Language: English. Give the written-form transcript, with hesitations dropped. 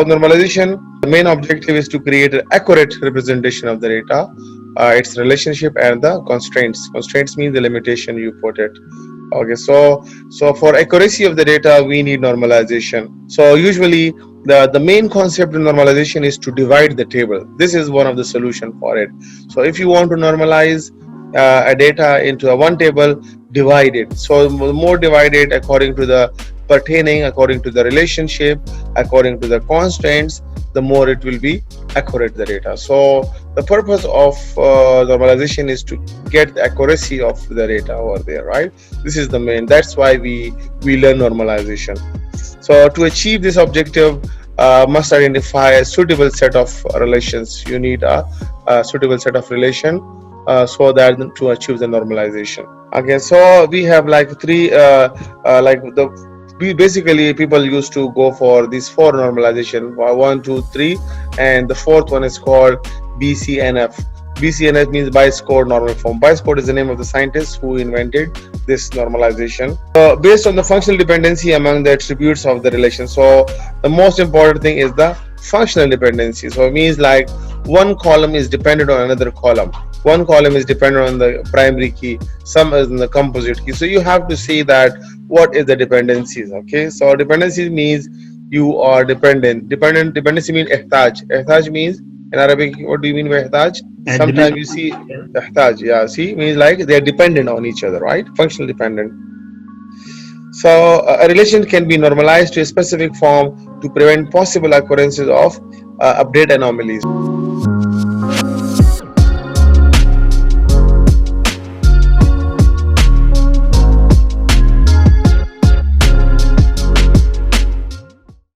normalization, the main objective is to create an accurate representation of the data, its relationship and the constraints. Constraints mean the limitation you put it. Okay, so for accuracy of the data, we need normalization. So usually the main concept in normalization is to divide the table. This is one of the solution for it. So if you want to normalize a data into a one table, divide it. So more divided according to the pertaining, according to the relationship, according to the constraints, the more it will be accurate the data. So the purpose of normalization is to get the accuracy of the data over there, right? This is the main, that's why we learn normalization. So to achieve this objective, must identify a suitable set of relations. You need a suitable set of relation so that to achieve the normalization. Okay, so we have like three like the we basically people used to go for these four normalization, 1, 2, 3, and the fourth one is called BCNF. BCNF means bi-score normal form. Bi-score is the name of the scientist who invented this normalization. Based on the functional dependency among the attributes of the relation. So the most important thing is the functional dependency. So it means like one column is dependent on another column. One column is dependent on the primary key, some is in the composite key. So you have to see that what is the dependencies. Okay, so dependency means you are dependent. Dependency means ihtaj. Ihtaj means in Arabic, what do you mean by ihtaj? Sometimes you see ihtaj, yeah, see, means like they are dependent on each other, right? Functional dependent. So a relation can be normalized to a specific form to prevent possible occurrences of update anomalies.